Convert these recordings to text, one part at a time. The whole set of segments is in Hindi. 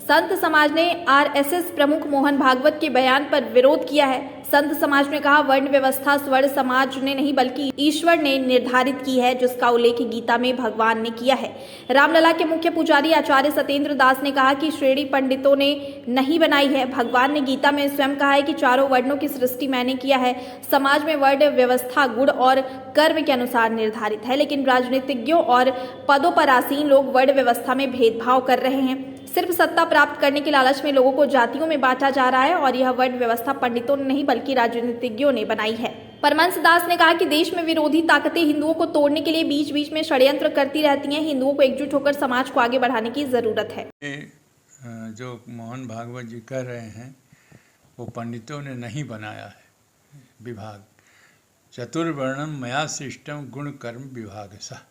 संत समाज ने आरएसएस प्रमुख मोहन भागवत के बयान पर विरोध किया है। संत समाज ने कहा, वर्ण व्यवस्था स्वर्ण समाज ने नहीं बल्कि ईश्वर ने निर्धारित की है, जिसका उल्लेख गीता में भगवान ने किया है। रामलला के मुख्य पुजारी आचार्य सत्येंद्र दास ने कहा कि श्रेणी पंडितों ने नहीं बनाई है। भगवान ने गीता में स्वयं कहा है कि चारों वर्णों की सृष्टि मैंने किया है। समाज में वर्ण व्यवस्था गुण और कर्म के अनुसार निर्धारित है, लेकिन राजनीतिज्ञों और पदों पर आसीन लोग वर्ण व्यवस्था में भेदभाव कर रहे हैं। सिर्फ सत्ता प्राप्त करने के लालच में लोगों को जातियों में बांटा जा रहा है और यह वर्ण व्यवस्था पंडितों ने नहीं बल्कि राजनीतिज्ञों ने बनाई है। परमहंस दास ने कहा कि देश में विरोधी ताकतें हिंदुओं को तोड़ने के लिए बीच बीच में षड्यंत्र करती रहती हैं। हिंदुओं को एकजुट होकर समाज को आगे बढ़ाने की जरूरत है। जो मोहन भागवत जी कह रहे हैं वो पंडितों ने नहीं बनाया है विभाग। चतुर्वर्णम मया सृष्टम गुण कर्म विभाग सा।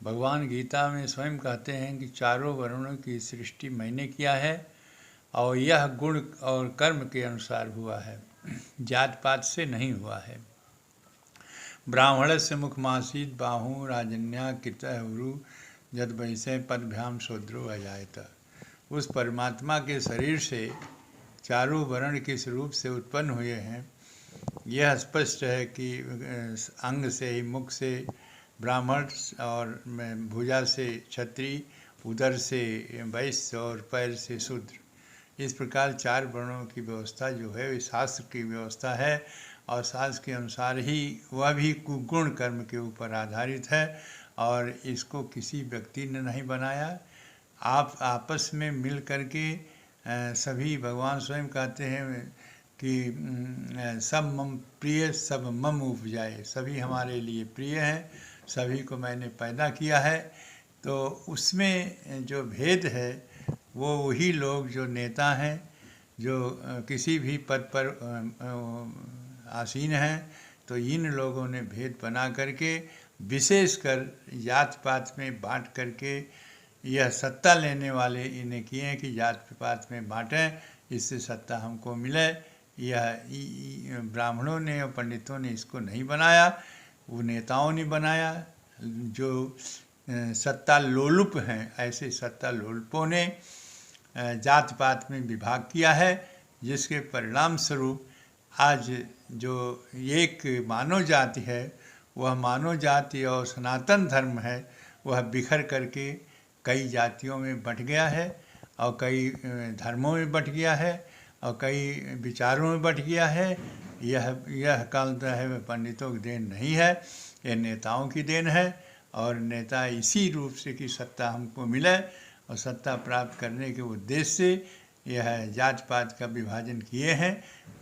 भगवान गीता में स्वयं कहते हैं कि चारों वर्णों की सृष्टि मैंने किया है और यह गुण और कर्म के अनुसार हुआ है, जात पात से नहीं हुआ है। ब्राह्मण से मुखमासीत बाहू राजन्या कृतहुरु जद वैसे पदभ्याम शूद्रो अजायत। उस परमात्मा के शरीर से चारों वर्ण किस रूप से उत्पन्न हुए हैं यह स्पष्ट है कि अंग से ही मुख से ब्राह्मण और भुजा से क्षत्रिय, उदर से वैश्य और पैर से शूद्र। इस प्रकार चार वर्णों की व्यवस्था जो है वह शास्त्र की व्यवस्था है और शास्त्र के अनुसार ही वह भी गुण कर्म के ऊपर आधारित है और इसको किसी व्यक्ति ने नहीं बनाया। आप आपस में मिल करके सभी, भगवान स्वयं कहते हैं कि सब मम प्रिय सब मम उपजाए, सभी हमारे लिए प्रिय हैं, सभी को मैंने पैदा किया है। तो उसमें जो भेद है वो वही लोग जो नेता हैं, जो किसी भी पद पर आसीन हैं, तो इन लोगों ने भेद बना करके विशेषकर जात पात में बांट करके यह सत्ता लेने वाले इन्हें किए हैं कि जात पात में बांटें, इससे सत्ता हमको मिले। यह ब्राह्मणों ने और पंडितों ने इसको नहीं बनाया, वो नेताओं ने बनाया जो सत्ता लोलुप हैं। ऐसे सत्ता लोलुपों ने जात पात में विभाग किया है, जिसके परिणाम स्वरूप आज जो एक मानव जाति है वह मानव जाति और सनातन धर्म है वह बिखर करके कई जातियों में बंट गया है और कई धर्मों में बंट गया है और कई विचारों में बंट गया है। यह काल है पंडितों की देन नहीं है, यह नेताओं की देन है और नेता इसी रूप से कि सत्ता हमको मिले और सत्ता प्राप्त करने के उद्देश्य से यह जात पात का विभाजन किए हैं।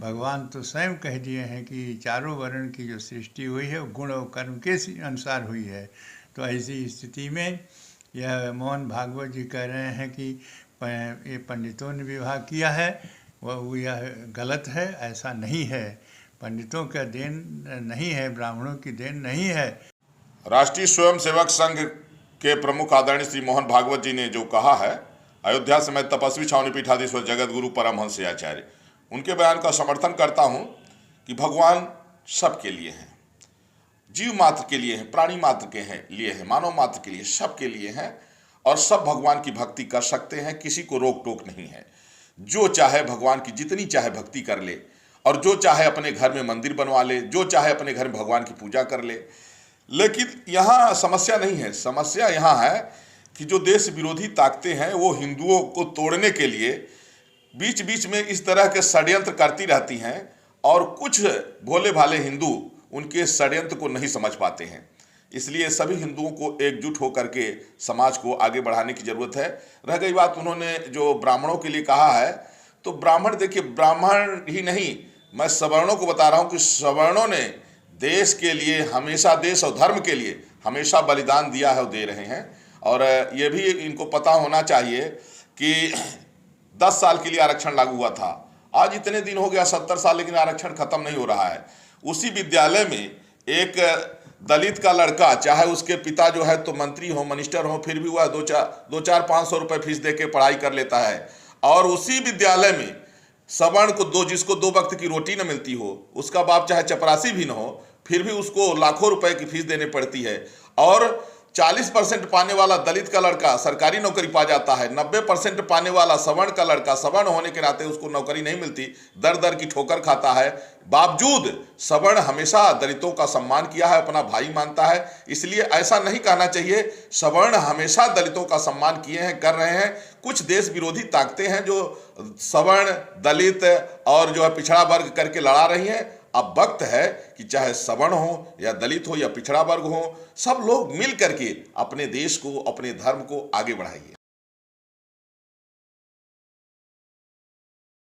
भगवान तो स्वयं कह दिए हैं कि चारों वर्ण की जो सृष्टि हुई है वो गुण और कर्म के अनुसार हुई है। तो ऐसी स्थिति में यह मोहन भागवत जी कह रहे हैं कि ये पंडितों ने विभाग किया है, वह यह गलत है, ऐसा नहीं है। पंडितों का देन नहीं है, ब्राह्मणों की देन नहीं है। राष्ट्रीय स्वयंसेवक संघ के प्रमुख आदरणीय श्री मोहन भागवत जी ने जो कहा है, अयोध्या समेत तपस्वी छावनी पीठाधीश्वर जगत गुरु परमहंस आचार्य, उनके बयान का समर्थन करता हूं कि भगवान सबके लिए हैं, जीव मात्र के लिए हैं, प्राणी मात्र के लिए हैं, मानव मात्र के लिए, सबके लिए हैं और सब भगवान की भक्ति कर सकते हैं। किसी को रोक टोक नहीं है। जो चाहे भगवान की जितनी चाहे भक्ति कर ले और जो चाहे अपने घर में मंदिर बनवा ले, जो चाहे अपने घर में भगवान की पूजा कर ले। लेकिन यहाँ समस्या नहीं है। समस्या यहाँ है कि जो देश विरोधी ताकतें हैं वो हिंदुओं को तोड़ने के लिए बीच बीच में इस तरह के षड्यंत्र करती रहती हैं और कुछ भोले भाले हिंदू उनके षड्यंत्र को नहीं समझ पाते हैं। इसलिए सभी हिंदुओं को एकजुट होकर के समाज को आगे बढ़ाने की ज़रूरत है। रह गई बात उन्होंने जो ब्राह्मणों के लिए कहा है, तो ब्राह्मण देखिए, ब्राह्मण ही नहीं, मैं सवर्णों को बता रहा हूँ कि सवर्णों ने देश के लिए हमेशा, देश और धर्म के लिए हमेशा बलिदान दिया है और दे रहे हैं। और ये भी इनको पता होना चाहिए कि 10 साल के लिए आरक्षण लागू हुआ था, आज इतने दिन हो गया 70 साल, लेकिन आरक्षण खत्म नहीं हो रहा है। उसी विद्यालय में एक दलित का लड़का, चाहे उसके पिता जो है तो मंत्री हो, मिनिस्टर हो, फिर भी वह 2-4-500 रुपये फीस दे के पढ़ाई कर लेता है। और उसी विद्यालय में सवर्ण को जिसको 2 वक्त की रोटी न मिलती हो, उसका बाप चाहे चपरासी भी न हो, फिर भी उसको लाखों रुपए की फीस देनी पड़ती है। और 40% पाने वाला दलित का लड़का सरकारी नौकरी पा जाता है, 90% पाने वाला सवर्ण का लड़का सवर्ण होने के नाते उसको नौकरी नहीं मिलती, दर दर की ठोकर खाता है। बावजूद सवर्ण हमेशा दलितों का सम्मान किया है, अपना भाई मानता है। इसलिए ऐसा नहीं कहना चाहिए। सवर्ण हमेशा दलितों का सम्मान किए हैं, कर रहे हैं। कुछ देश विरोधी ताकतें हैं जो सवर्ण, दलित और जो है पिछड़ा वर्ग करके लड़ा रही हैं। अब वक्त है कि चाहे सवर्ण हो या दलित हो या पिछड़ा वर्ग हो, सब लोग मिल करके अपने देश को, अपने धर्म को आगे बढ़ाइए।